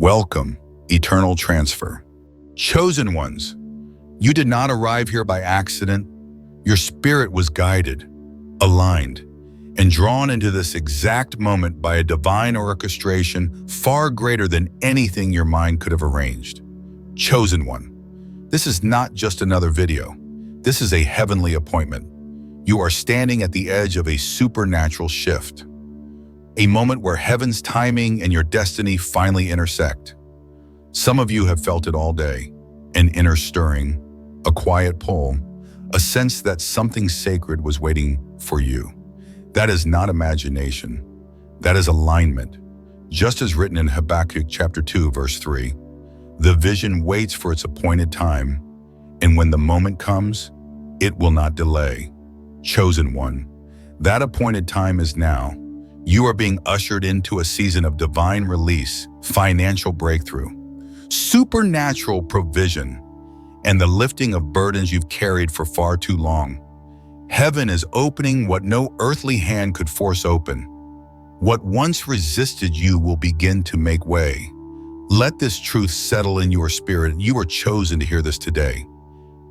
Welcome, eternal transfer. Chosen ones, you did not arrive here by accident. Your spirit was guided, aligned, and drawn into this exact moment by a divine orchestration far greater than anything your mind could have arranged. Chosen one, this is not just another video. This is a heavenly appointment. You are standing at the edge of a supernatural shift. A moment where heaven's timing and your destiny finally intersect. Some of you have felt it all day, an inner stirring, a quiet pull, a sense that something sacred was waiting for you. That is not imagination. That is alignment. Just as written in Habakkuk chapter 2, verse 3, the vision waits for its appointed time, and when the moment comes, it will not delay. Chosen one, that appointed time is now. You are being ushered into a season of divine release, financial breakthrough, supernatural provision, and the lifting of burdens you've carried for far too long. Heaven is opening what no earthly hand could force open. What once resisted you will begin to make way. Let this truth settle in your spirit. You are chosen to hear this today.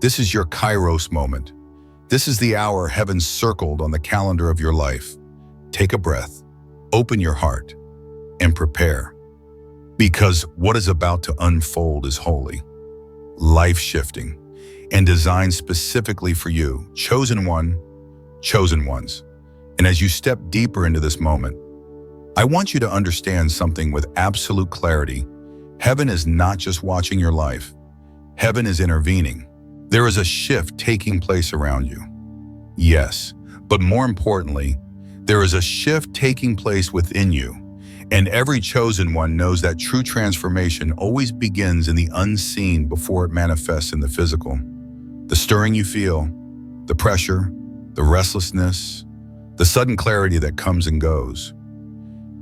This is your Kairos moment. This is the hour heaven circled on the calendar of your life. Take a breath, open your heart, and prepare. Because what is about to unfold is holy, life-shifting, and designed specifically for you. Chosen one, chosen ones. And as you step deeper into this moment, I want you to understand something with absolute clarity. Heaven is not just watching your life. Heaven is intervening. There is a shift taking place around you. Yes, but more importantly, there is a shift taking place within you, and every chosen one knows that true transformation always begins in the unseen before it manifests in the physical. The stirring you feel, the pressure, the restlessness, the sudden clarity that comes and goes.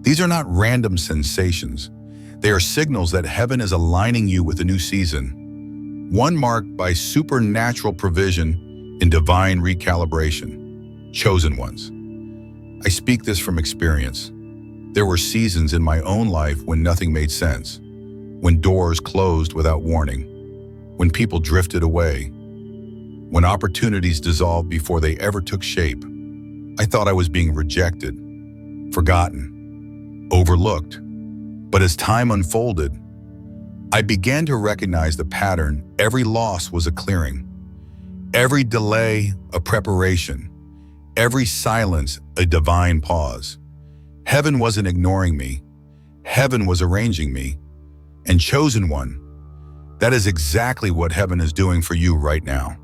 These are not random sensations. They are signals that heaven is aligning you with a new season, one marked by supernatural provision and divine recalibration. Chosen ones. I speak this from experience. There were seasons in my own life when nothing made sense, when doors closed without warning, when people drifted away, when opportunities dissolved before they ever took shape. I thought I was being rejected, forgotten, overlooked. But as time unfolded, I began to recognize the pattern. Every loss was a clearing, every delay a preparation, every silence a divine pause. Heaven wasn't ignoring me. Heaven was arranging me. And chosen one, that is exactly what heaven is doing for you right now.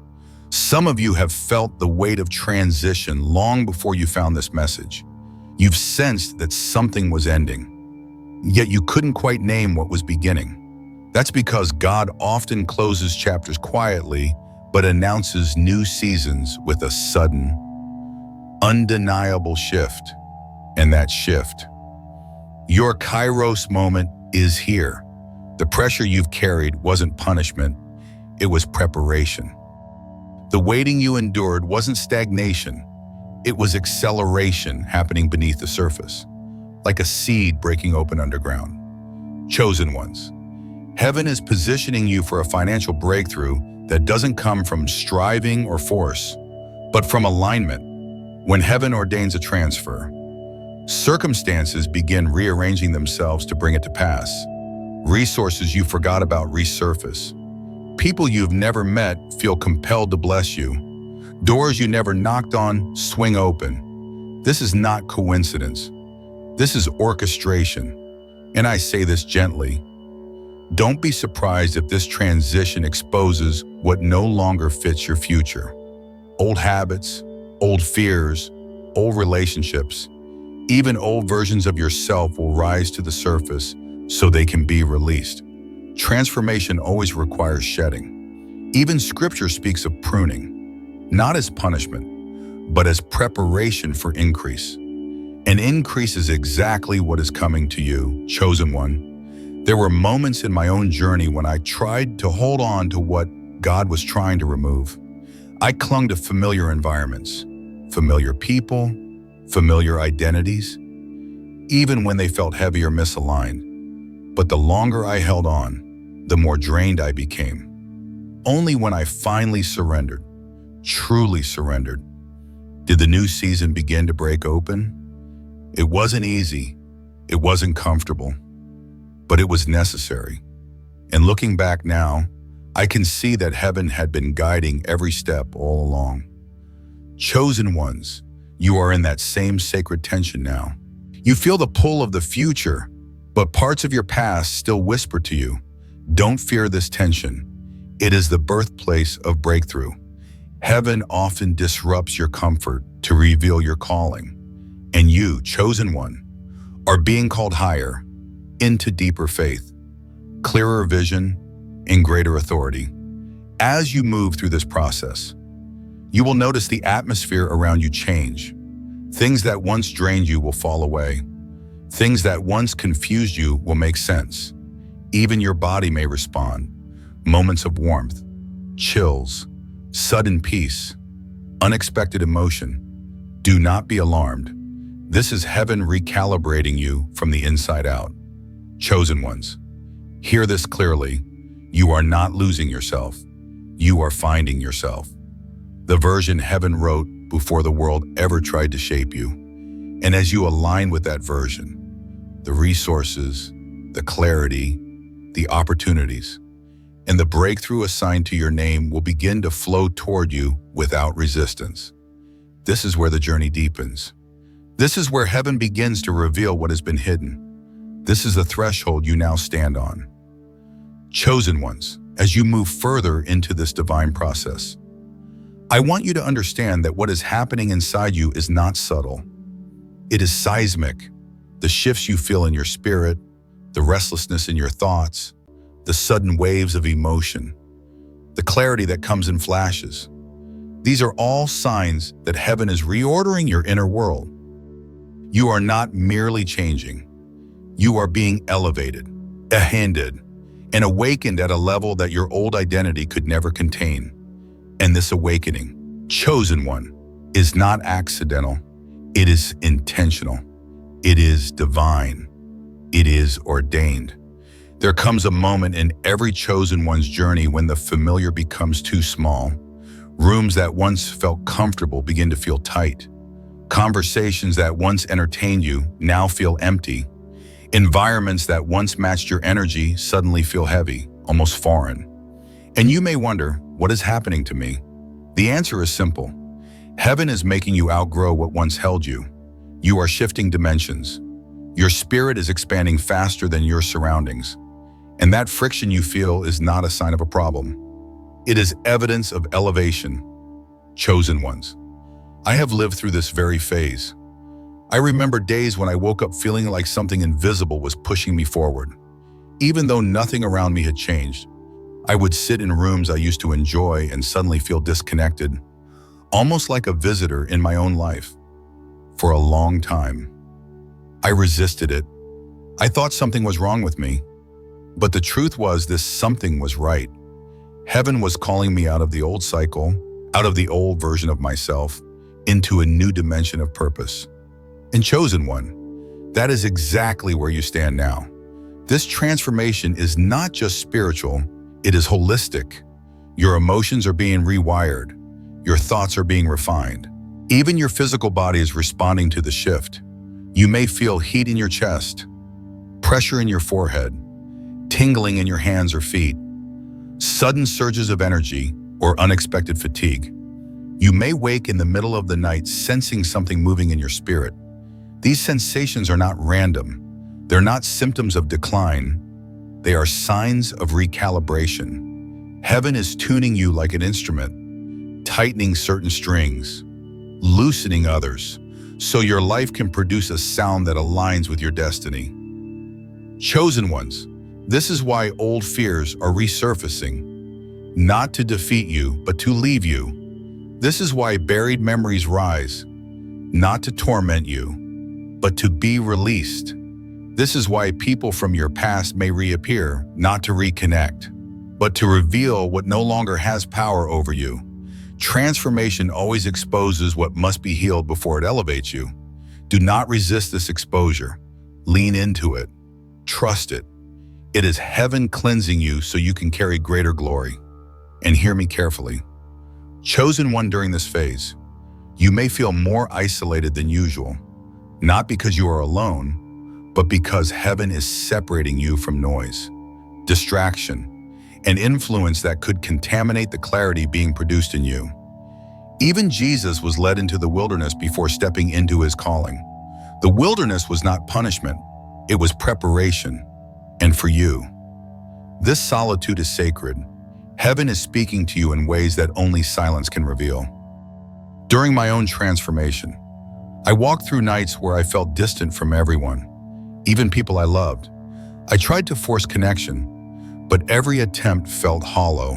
Some of you have felt the weight of transition long before you found this message. You've sensed that something was ending, yet you couldn't quite name what was beginning. That's because God often closes chapters quietly, but announces new seasons with a sudden, undeniable shift. And that shift, your Kairos moment, is here. The pressure you've carried wasn't punishment, it was preparation. The waiting you endured wasn't stagnation, it was acceleration happening beneath the surface, like a seed breaking open underground. Chosen ones, heaven is positioning you for a financial breakthrough that doesn't come from striving or force, but from alignment. When heaven ordains a transfer, circumstances begin rearranging themselves to bring it to pass. Resources you forgot about resurface. People you've never met feel compelled to bless you. Doors you never knocked on swing open. This is not coincidence. This is orchestration. And I say this gently. Don't be surprised if this transition exposes what no longer fits your future. Old habits, old fears, old relationships, even old versions of yourself will rise to the surface so they can be released. Transformation always requires shedding. Even scripture speaks of pruning, not as punishment, but as preparation for increase. And increase is exactly what is coming to you, chosen one. There were moments in my own journey when I tried to hold on to what God was trying to remove. I clung to familiar environments, familiar people, familiar identities, even when they felt heavy or misaligned. But the longer I held on, the more drained I became. Only when I finally surrendered, truly surrendered, did the new season begin to break open. It wasn't easy, it wasn't comfortable, but it was necessary. And looking back now, I can see that heaven had been guiding every step all along. Chosen ones, you are in that same sacred tension now. You feel the pull of the future, but parts of your past still whisper to you, don't fear this tension. It is the birthplace of breakthrough. Heaven often disrupts your comfort to reveal your calling. And you, chosen one, are being called higher, into deeper faith, clearer vision, and greater authority. As you move through this process, you will notice the atmosphere around you change. Things that once drained you will fall away. Things that once confused you will make sense. Even your body may respond. Moments of warmth, chills, sudden peace, unexpected emotion. Do not be alarmed. This is heaven recalibrating you from the inside out. Chosen ones, hear this clearly. You are not losing yourself. You are finding yourself. The version heaven wrote before the world ever tried to shape you. And as you align with that version, the resources, the clarity, the opportunities, and the breakthrough assigned to your name will begin to flow toward you without resistance. This is where the journey deepens. This is where heaven begins to reveal what has been hidden. This is the threshold you now stand on. Chosen ones, as you move further into this divine process, I want you to understand that what is happening inside you is not subtle. It is seismic. The shifts you feel in your spirit, the restlessness in your thoughts, the sudden waves of emotion, the clarity that comes in flashes. These are all signs that heaven is reordering your inner world. You are not merely changing. You are being elevated, handed, and awakened at a level that your old identity could never contain. And this awakening, chosen one, is not accidental. It is intentional. It is divine. It is ordained. There comes a moment in every chosen one's journey when the familiar becomes too small. Rooms that once felt comfortable begin to feel tight. Conversations that once entertained you now feel empty. Environments that once matched your energy suddenly feel heavy, almost foreign. And you may wonder, what is happening to me? The answer is simple. Heaven is making you outgrow what once held you. You are shifting dimensions. Your spirit is expanding faster than your surroundings. And that friction you feel is not a sign of a problem. It is evidence of elevation. Chosen ones, I have lived through this very phase. I remember days when I woke up feeling like something invisible was pushing me forward. Even though nothing around me had changed, I would sit in rooms I used to enjoy and suddenly feel disconnected, almost like a visitor in my own life. For a long time, I resisted it. I thought something was wrong with me. But the truth was this something was right. Heaven was calling me out of the old cycle, out of the old version of myself, into a new dimension of purpose. And chosen one, that is exactly where you stand now. This transformation is not just spiritual, it is holistic. Your emotions are being rewired. Your thoughts are being refined. Even your physical body is responding to the shift. You may feel heat in your chest, pressure in your forehead, tingling in your hands or feet, sudden surges of energy, or unexpected fatigue. You may wake in the middle of the night sensing something moving in your spirit. These sensations are not random. They're not symptoms of decline. They are signs of recalibration. Heaven is tuning you like an instrument, tightening certain strings, loosening others, so your life can produce a sound that aligns with your destiny. Chosen ones, this is why old fears are resurfacing, not to defeat you, but to leave you. This is why buried memories rise, not to torment you, but to be released. This is why people from your past may reappear, not to reconnect, but to reveal what no longer has power over you. Transformation always exposes what must be healed before it elevates you. Do not resist this exposure. Lean into it. Trust it. It is heaven cleansing you so you can carry greater glory. And hear me carefully. Chosen one, during this phase, you may feel more isolated than usual, not because you are alone, but because heaven is separating you from noise, distraction, and influence that could contaminate the clarity being produced in you. Even Jesus was led into the wilderness before stepping into his calling. The wilderness was not punishment, it was preparation. And for you, this solitude is sacred. Heaven is speaking to you in ways that only silence can reveal. During my own transformation, I walked through nights where I felt distant from everyone, even people I loved. I tried to force connection, but every attempt felt hollow.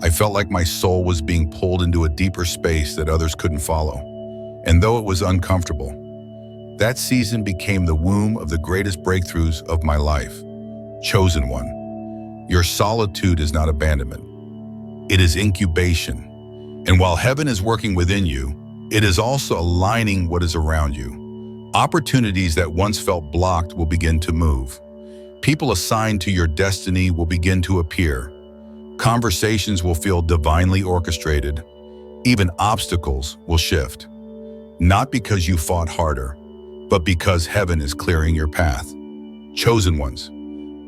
I felt like my soul was being pulled into a deeper space that others couldn't follow. And though it was uncomfortable, that season became the womb of the greatest breakthroughs of my life. Chosen one, your solitude is not abandonment. It is incubation. And while heaven is working within you, it is also aligning what is around you. Opportunities that once felt blocked will begin to move. People assigned to your destiny will begin to appear. Conversations will feel divinely orchestrated. Even obstacles will shift. Not because you fought harder, but because heaven is clearing your path. Chosen ones,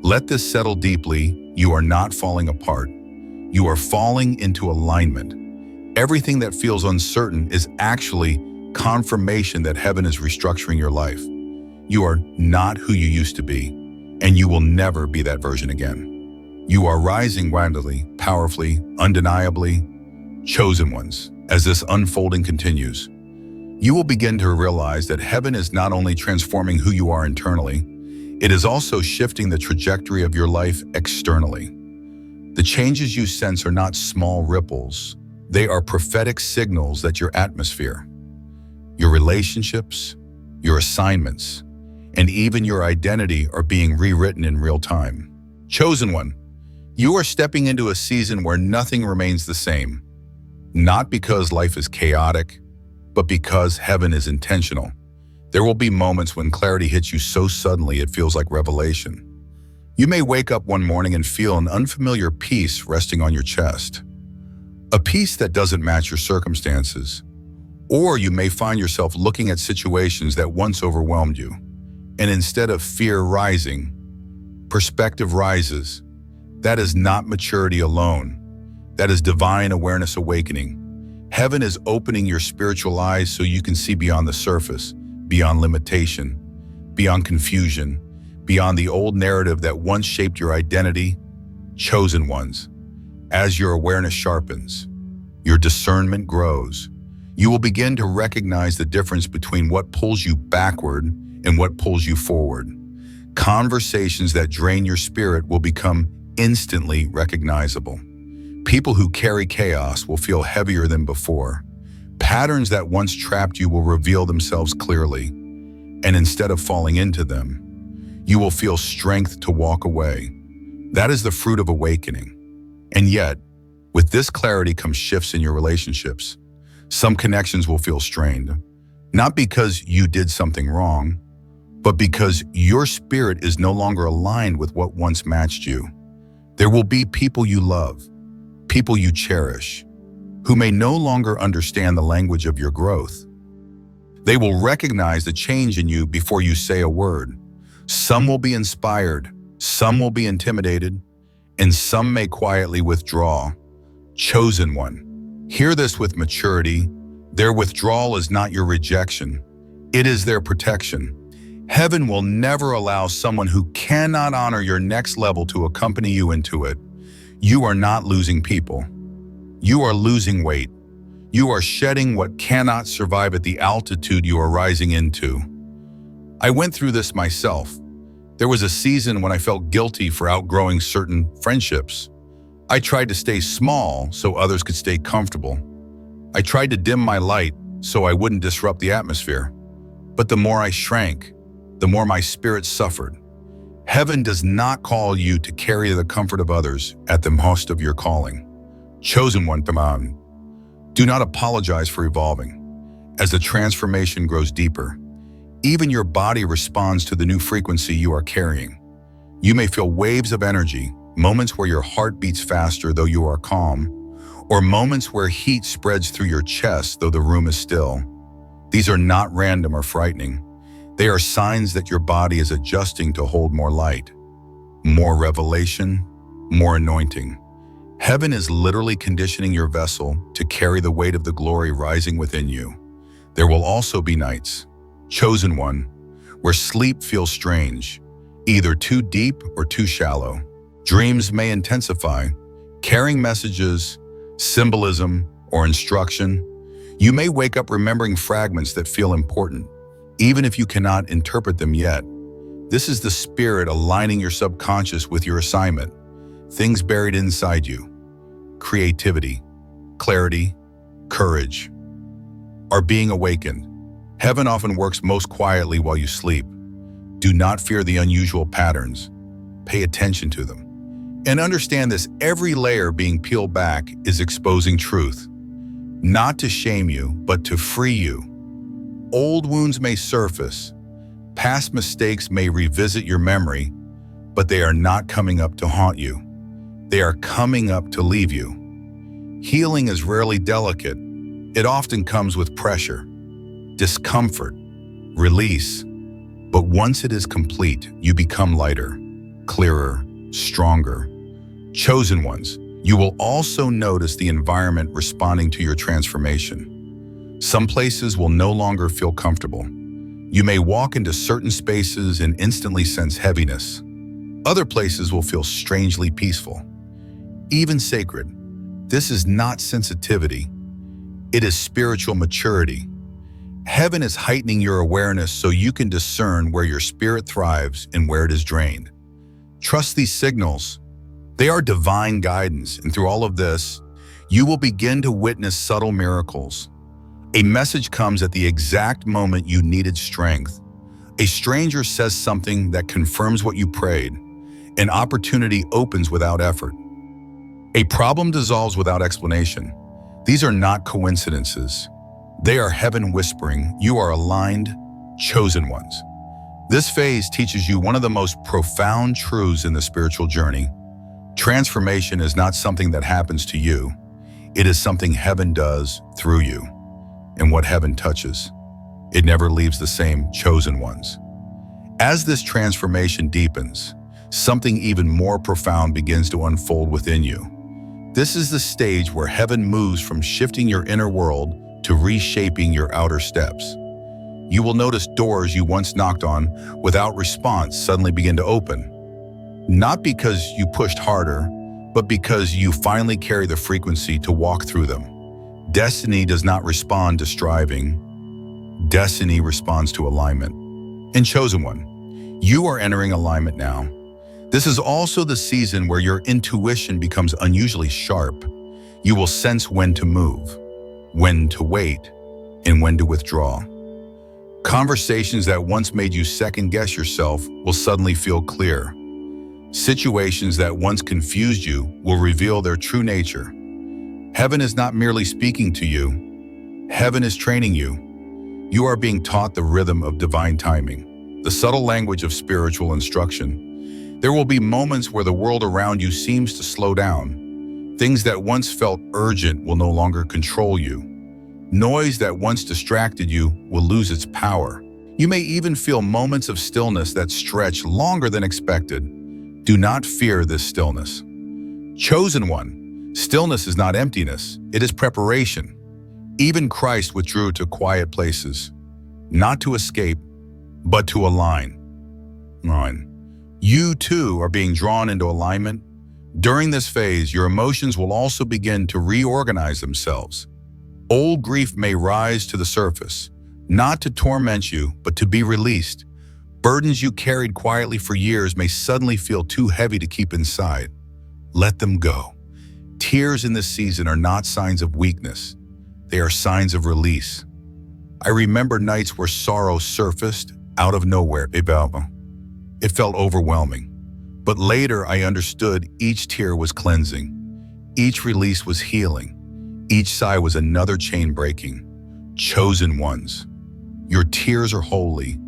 let this settle deeply. You are not falling apart. You are falling into alignment. Everything that feels uncertain is actually confirmation that heaven is restructuring your life. You are not who you used to be, and you will never be that version again. You are rising grandly, powerfully, undeniably. Chosen ones, as this unfolding continues, you will begin to realize that heaven is not only transforming who you are internally, it is also shifting the trajectory of your life externally. The changes you sense are not small ripples. They are prophetic signals that your atmosphere, your relationships, your assignments, and even your identity are being rewritten in real time. Chosen one, you are stepping into a season where nothing remains the same, not because life is chaotic, but because heaven is intentional. There will be moments when clarity hits you so suddenly it feels like revelation. You may wake up one morning and feel an unfamiliar peace resting on your chest, a peace that doesn't match your circumstances. Or you may find yourself looking at situations that once overwhelmed you, and instead of fear rising, perspective rises. That is not maturity alone. That is divine awareness awakening. Heaven is opening your spiritual eyes so you can see beyond the surface, beyond limitation, beyond confusion, beyond the old narrative that once shaped your identity. Chosen ones, as your awareness sharpens, your discernment grows. You will begin to recognize the difference between what pulls you backward and what pulls you forward. Conversations that drain your spirit will become instantly recognizable. People who carry chaos will feel heavier than before. Patterns that once trapped you will reveal themselves clearly. And instead of falling into them, you will feel strength to walk away. That is the fruit of awakening. And yet, with this clarity comes shifts in your relationships. Some connections will feel strained, not because you did something wrong, but because your spirit is no longer aligned with what once matched you. There will be people you love, people you cherish, who may no longer understand the language of your growth. They will recognize the change in you before you say a word. Some will be inspired, some will be intimidated, and some may quietly withdraw. Chosen one, hear this with maturity. Their withdrawal is not your rejection. It is their protection. Heaven will never allow someone who cannot honor your next level to accompany you into it. You are not losing people. You are losing weight. You are shedding what cannot survive at the altitude you are rising into. I went through this myself. There was a season when I felt guilty for outgrowing certain friendships. I tried to stay small so others could stay comfortable. I tried to dim my light so I wouldn't disrupt the atmosphere. But the more I shrank, the more my spirit suffered. Heaven does not call you to carry the comfort of others at the cost of your calling. Chosen one, do not apologize for evolving. As the transformation grows deeper, even your body responds to the new frequency you are carrying. You may feel waves of energy, moments where your heart beats faster though you are calm, or moments where heat spreads through your chest though the room is still. These are not random or frightening. They are signs that your body is adjusting to hold more light, more revelation, more anointing. Heaven is literally conditioning your vessel to carry the weight of the glory rising within you. There will also be nights, chosen one, where sleep feels strange, either too deep or too shallow. Dreams may intensify, carrying messages, symbolism, or instruction. You may wake up remembering fragments that feel important, even if you cannot interpret them yet. This is the spirit aligning your subconscious with your assignment. Things buried inside you, creativity, clarity, courage, are being awakened. Heaven often works most quietly while you sleep. Do not fear the unusual patterns. Pay attention to them. And understand this, every layer being peeled back is exposing truth. Not to shame you, but to free you. Old wounds may surface. Past mistakes may revisit your memory, but they are not coming up to haunt you. They are coming up to leave you. Healing is rarely delicate. It often comes with pressure, discomfort, release. But once it is complete, you become lighter, clearer, stronger. Chosen ones, you will also notice the environment responding to your transformation. Some places will no longer feel comfortable. You may walk into certain spaces and instantly sense heaviness. Other places will feel strangely peaceful, even sacred. This is not sensitivity. It is spiritual maturity. Heaven is heightening your awareness so you can discern where your spirit thrives and where it is drained. Trust these signals. They are divine guidance, and through all of this, you will begin to witness subtle miracles. A message comes at the exact moment you needed strength. A stranger says something that confirms what you prayed. An opportunity opens without effort. A problem dissolves without explanation. These are not coincidences. They are heaven whispering, you are aligned, chosen ones. This phase teaches you one of the most profound truths in the spiritual journey. Transformation is not something that happens to you. It is something heaven does through you. And what heaven touches, it never leaves the same, chosen ones. As this transformation deepens, something even more profound begins to unfold within you. This is the stage where heaven moves from shifting your inner world to reshaping your outer steps. You will notice doors you once knocked on without response suddenly begin to open. Not because you pushed harder, but because you finally carry the frequency to walk through them. Destiny does not respond to striving. Destiny responds to alignment. And chosen one, you are entering alignment now. This is also the season where your intuition becomes unusually sharp. You will sense when to move, when to wait, and when to withdraw. Conversations that once made you second-guess yourself will suddenly feel clear. Situations that once confused you will reveal their true nature. Heaven is not merely speaking to you. Heaven is training you. You are being taught the rhythm of divine timing, the subtle language of spiritual instruction. There will be moments where the world around you seems to slow down. Things that once felt urgent will no longer control you. Noise that once distracted you will lose its power. You may even feel moments of stillness that stretch longer than expected. Do not fear this stillness. Chosen one, stillness is not emptiness, it is preparation. Even Christ withdrew to quiet places, not to escape, but to align. You too are being drawn into alignment. During this phase, your emotions will also begin to reorganize themselves. Old grief may rise to the surface, not to torment you, but to be released. Burdens you carried quietly for years may suddenly feel too heavy to keep inside. Let them go. Tears in this season are not signs of weakness. They are signs of release. I remember nights where sorrow surfaced out of nowhere. It felt overwhelming. But later I understood each tear was cleansing. Each release was healing. Each sigh was another chain breaking. Chosen ones, your tears are holy.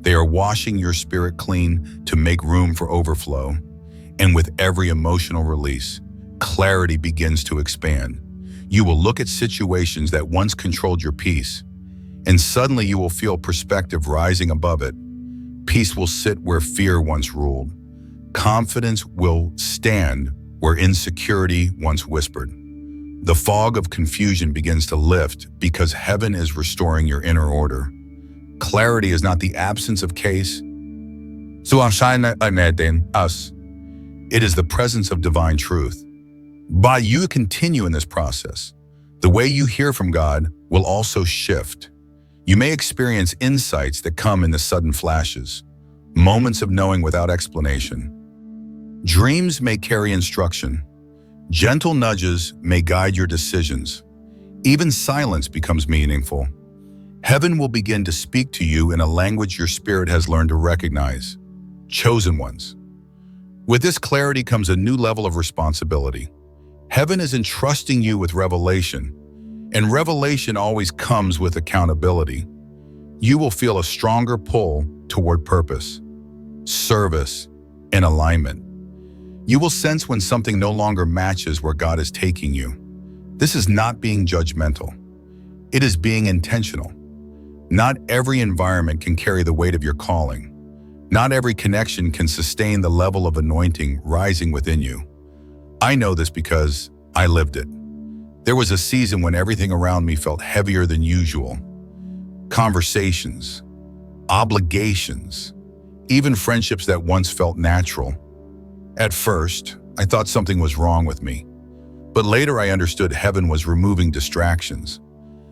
They are washing your spirit clean to make room for overflow. And with every emotional release, clarity begins to expand. You will look at situations that once controlled your peace, and suddenly you will feel perspective rising above it. Peace will sit where fear once ruled. Confidence will stand where insecurity once whispered. The fog of confusion begins to lift because heaven is restoring your inner order. Clarity is not the absence of case. Us. It is the presence of divine truth. While you continue in this process, the way you hear from God will also shift. You may experience insights that come in the sudden flashes, moments of knowing without explanation. Dreams may carry instruction. Gentle nudges may guide your decisions. Even silence becomes meaningful. Heaven will begin to speak to you in a language your spirit has learned to recognize. Chosen ones. With this clarity comes a new level of responsibility. Heaven is entrusting you with revelation, and revelation always comes with accountability. You will feel a stronger pull toward purpose, service, and alignment. You will sense when something no longer matches where God is taking you. This is not being judgmental. It is being intentional. Not every environment can carry the weight of your calling. Not every connection can sustain the level of anointing rising within you. I know this because I lived it. There was a season when everything around me felt heavier than usual. Conversations, obligations, even friendships that once felt natural. At first, I thought something was wrong with me. But later I understood heaven was removing distractions.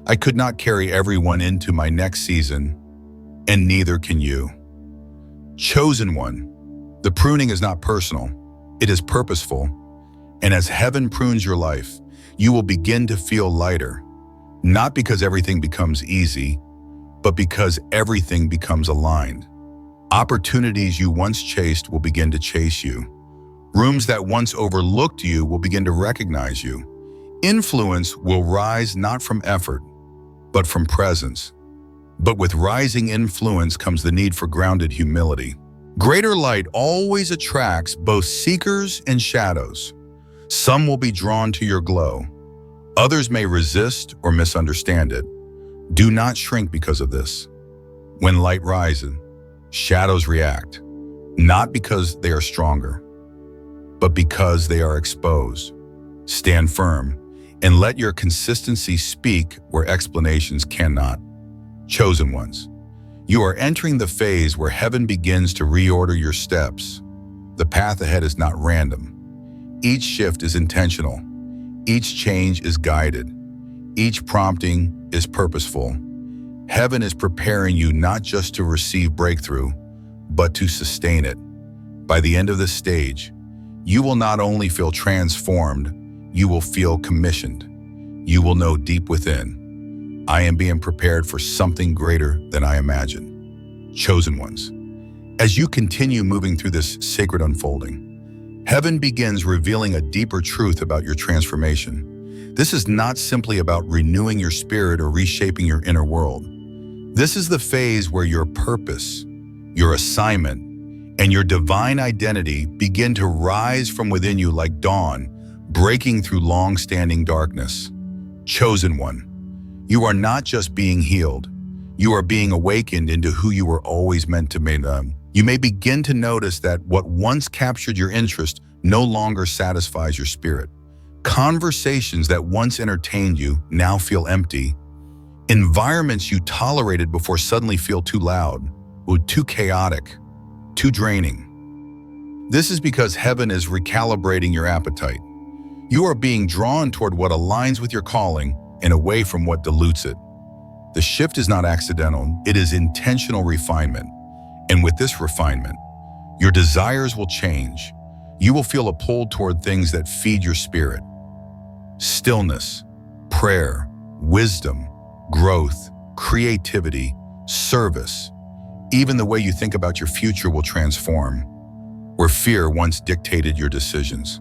I could not carry everyone into my next season, and neither can you. Chosen one, the pruning is not personal, it is purposeful. And as heaven prunes your life, you will begin to feel lighter, not because everything becomes easy, but because everything becomes aligned. Opportunities you once chased will begin to chase you. Rooms that once overlooked you will begin to recognize you. Influence will rise not from effort, but from presence. But with rising influence comes the need for grounded humility. Greater light always attracts both seekers and shadows. Some will be drawn to your glow. Others may resist or misunderstand it. Do not shrink because of this. When light rises, shadows react, not because they are stronger, but because they are exposed. Stand firm and let your consistency speak where explanations cannot. Chosen ones, you are entering the phase where heaven begins to reorder your steps. The path ahead is not random. Each shift is intentional. Each change is guided. Each prompting is purposeful. Heaven is preparing you not just to receive breakthrough, but to sustain it. By the end of this stage, you will not only feel transformed, you will feel commissioned. You will know deep within, I am being prepared for something greater than I imagine. Chosen ones, as you continue moving through this sacred unfolding, heaven begins revealing a deeper truth about your transformation. This is not simply about renewing your spirit or reshaping your inner world. This is the phase where your purpose, your assignment, and your divine identity begin to rise from within you like dawn, breaking through long-standing darkness. Chosen one, you are not just being healed, you are being awakened into who you were always meant to be. You may begin to notice that what once captured your interest no longer satisfies your spirit. Conversations that once entertained you now feel empty. Environments you tolerated before suddenly feel too loud, or too chaotic, too draining. This is because heaven is recalibrating your appetite. You are being drawn toward what aligns with your calling and away from what dilutes it. The shift is not accidental, it is intentional refinement. And with this refinement, your desires will change. You will feel a pull toward things that feed your spirit. Stillness, prayer, wisdom, growth, creativity, service. Even the way you think about your future will transform. Where fear once dictated your decisions,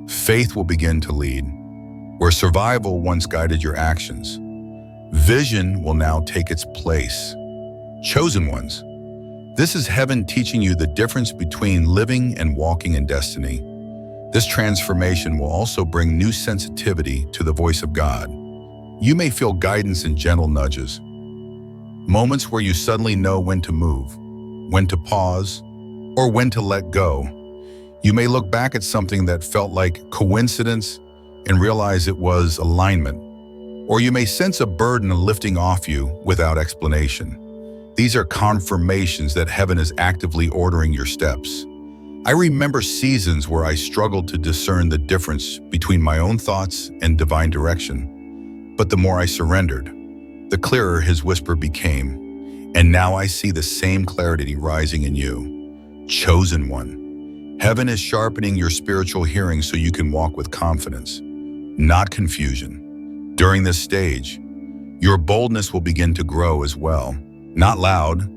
faith will begin to lead. Where survival once guided your actions, vision will now take its place. Chosen ones, This is heaven teaching you the difference between living and walking in destiny. This transformation will also bring new sensitivity to the voice of God. You may feel guidance in gentle nudges, moments where you suddenly know when to move, when to pause, or when to let go. You may look back at something that felt like coincidence and realize it was alignment. Or you may sense a burden lifting off you without explanation. These are confirmations that heaven is actively ordering your steps. I remember seasons where I struggled to discern the difference between my own thoughts and divine direction. But the more I surrendered, the clearer his whisper became. And now I see the same clarity rising in you. Chosen one. Heaven is sharpening your spiritual hearing so you can walk with confidence, not confusion. During this stage, your boldness will begin to grow as well. Not loud,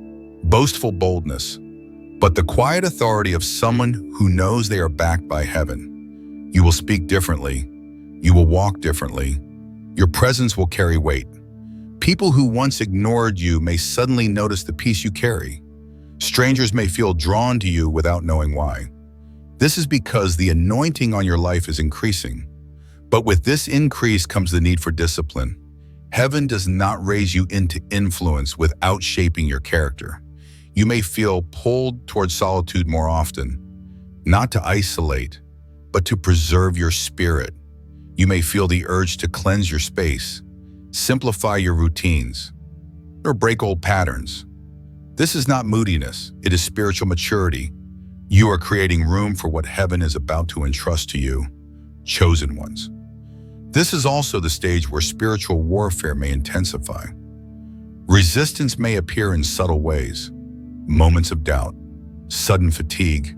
boastful boldness, but the quiet authority of someone who knows they are backed by heaven. You will speak differently. You will walk differently. Your presence will carry weight. People who once ignored you may suddenly notice the peace you carry. Strangers may feel drawn to you without knowing why. This is because the anointing on your life is increasing. But with this increase comes the need for discipline. Heaven does not raise you into influence without shaping your character. You may feel pulled toward solitude more often, not to isolate, but to preserve your spirit. You may feel the urge to cleanse your space, simplify your routines, or break old patterns. This is not moodiness, it is spiritual maturity. You are creating room for what heaven is about to entrust to you, chosen ones. This is also the stage where spiritual warfare may intensify. Resistance may appear in subtle ways, moments of doubt, sudden fatigue,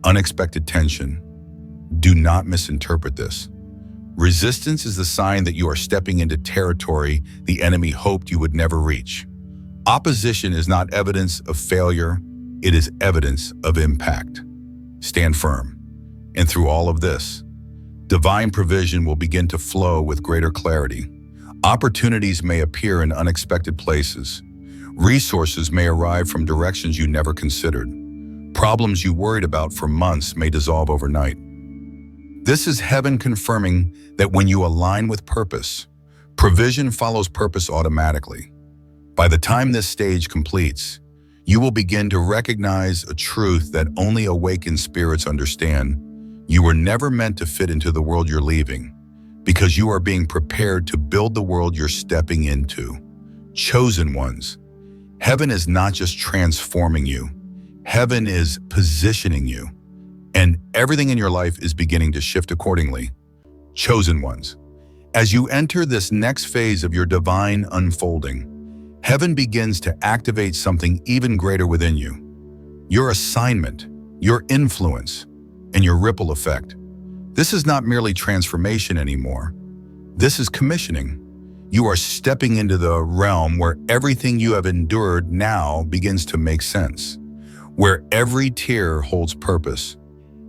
unexpected tension. Do not misinterpret this. Resistance is the sign that you are stepping into territory the enemy hoped you would never reach. Opposition is not evidence of failure, it is evidence of impact. Stand firm. And through all of this, divine provision will begin to flow with greater clarity. Opportunities may appear in unexpected places. Resources may arrive from directions you never considered. Problems you worried about for months may dissolve overnight. This is heaven confirming that when you align with purpose, provision follows purpose automatically. By the time this stage completes, you will begin to recognize a truth that only awakened spirits understand. You were never meant to fit into the world you're leaving, because you are being prepared to build the world you're stepping into. Chosen ones. Heaven is not just transforming you. Heaven is positioning you. And everything in your life is beginning to shift accordingly. Chosen ones. As you enter this next phase of your divine unfolding, heaven begins to activate something even greater within you. Your assignment, your influence, and your ripple effect. This is not merely transformation anymore. This is commissioning. You are stepping into the realm where everything you have endured now begins to make sense, where every tear holds purpose,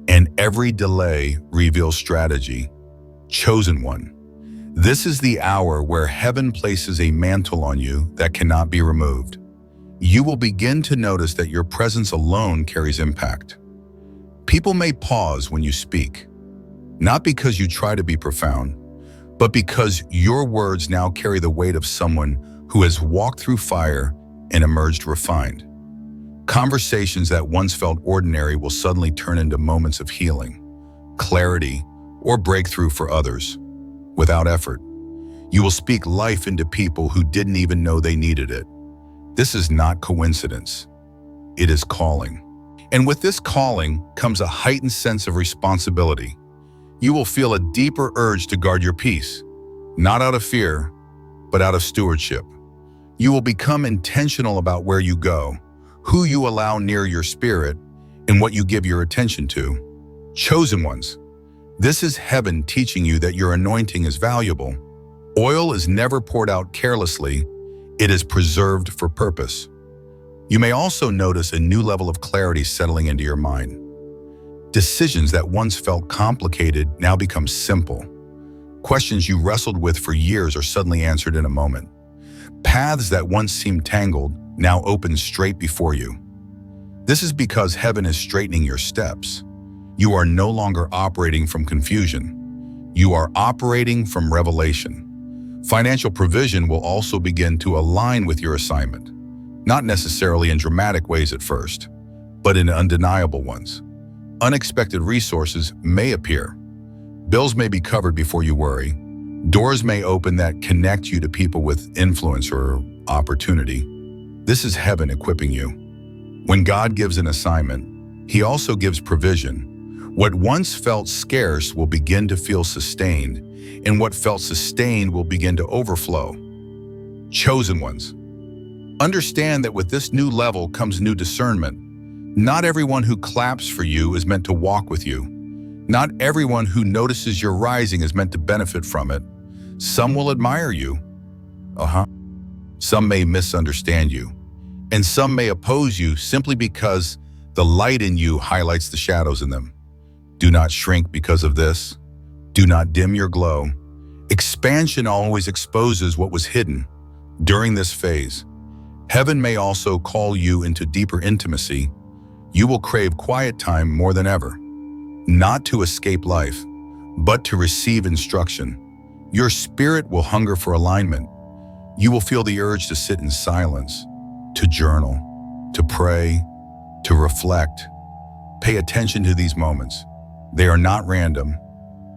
and every delay reveals strategy. Chosen one. This is the hour where heaven places a mantle on you that cannot be removed. You will begin to notice that your presence alone carries impact. People may pause when you speak, not because you try to be profound, but because your words now carry the weight of someone who has walked through fire and emerged refined. Conversations that once felt ordinary will suddenly turn into moments of healing, clarity, or breakthrough for others. Without effort, you will speak life into people who didn't even know they needed it. This is not coincidence. It is calling. And with this calling comes a heightened sense of responsibility. You will feel a deeper urge to guard your peace, not out of fear, but out of stewardship. You will become intentional about where you go, who you allow near your spirit, and what you give your attention to. Chosen ones. This is heaven teaching you that your anointing is valuable. Oil is never poured out carelessly. It is preserved for purpose. You may also notice a new level of clarity settling into your mind. Decisions that once felt complicated now become simple. Questions you wrestled with for years are suddenly answered in a moment. Paths that once seemed tangled now open straight before you. This is because heaven is straightening your steps. You are no longer operating from confusion. You are operating from revelation. Financial provision will also begin to align with your assignment, not necessarily in dramatic ways at first, but in undeniable ones. Unexpected resources may appear. Bills may be covered before you worry. Doors may open that connect you to people with influence or opportunity. This is heaven equipping you. When God gives an assignment, He also gives provision. What once felt scarce will begin to feel sustained, and what felt sustained will begin to overflow. Chosen ones. Understand that with this new level comes new discernment. Not everyone who claps for you is meant to walk with you. Not everyone who notices your rising is meant to benefit from it. Some will admire you. Some may misunderstand you. And some may oppose you simply because the light in you highlights the shadows in them. Do not shrink because of this. Do not dim your glow. Expansion always exposes what was hidden. During this phase, heaven may also call you into deeper intimacy. You will crave quiet time more than ever, not to escape life, but to receive instruction. Your spirit will hunger for alignment. You will feel the urge to sit in silence, to journal, to pray, to reflect. Pay attention to these moments. They are not random.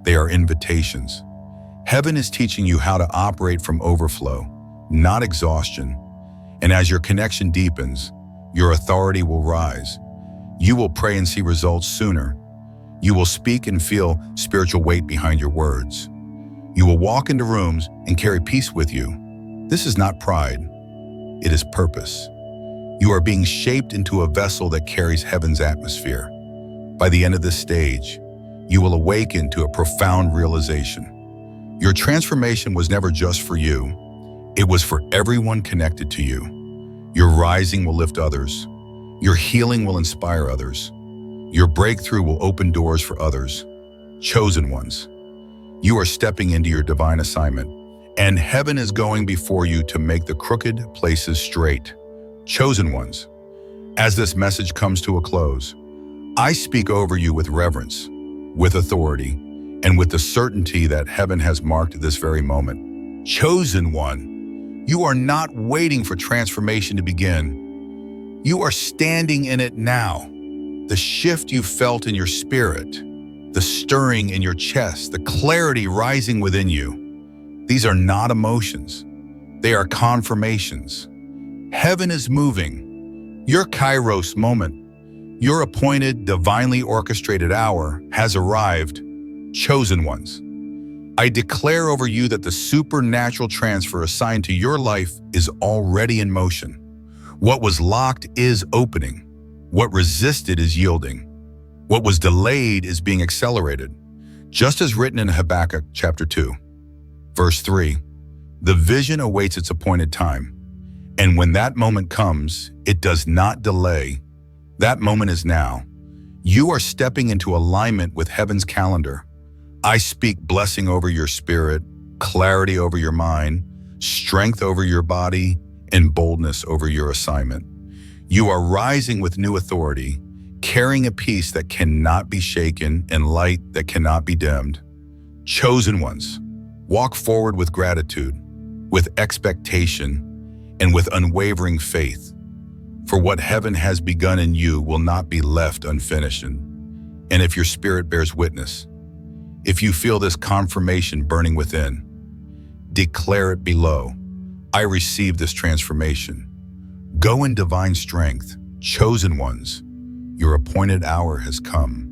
They are invitations. Heaven is teaching you how to operate from overflow, not exhaustion. And as your connection deepens, your authority will rise. You will pray and see results sooner. You will speak and feel spiritual weight behind your words. You will walk into rooms and carry peace with you. This is not pride. It is purpose. You are being shaped into a vessel that carries heaven's atmosphere. By the end of this stage, you will awaken to a profound realization. Your transformation was never just for you. It was for everyone connected to you. Your rising will lift others. Your healing will inspire others. Your breakthrough will open doors for others. Chosen ones. You are stepping into your divine assignment, and heaven is going before you to make the crooked places straight. Chosen ones. As this message comes to a close, I speak over you with reverence, with authority, and with the certainty that heaven has marked this very moment. Chosen one, you are not waiting for transformation to begin. You are standing in it now. The shift you felt in your spirit, the stirring in your chest, the clarity rising within you. These are not emotions. They are confirmations. Heaven is moving. Your Kairos moment, your appointed, divinely orchestrated hour has arrived. Chosen ones. I declare over you that the supernatural transfer assigned to your life is already in motion. What was locked is opening. What resisted is yielding. What was delayed is being accelerated. Just as written in Habakkuk chapter 2, verse 3, the vision awaits its appointed time. And when that moment comes, it does not delay. That moment is now. You are stepping into alignment with heaven's calendar. I speak blessing over your spirit, clarity over your mind, strength over your body, and boldness over your assignment. You are rising with new authority, carrying a peace that cannot be shaken and light that cannot be dimmed. Chosen ones, walk forward with gratitude, with expectation, and with unwavering faith. For what heaven has begun in you will not be left unfinished. And if your spirit bears witness, if you feel this confirmation burning within, declare it below. I receive this transformation. Go in divine strength, chosen ones. Your appointed hour has come.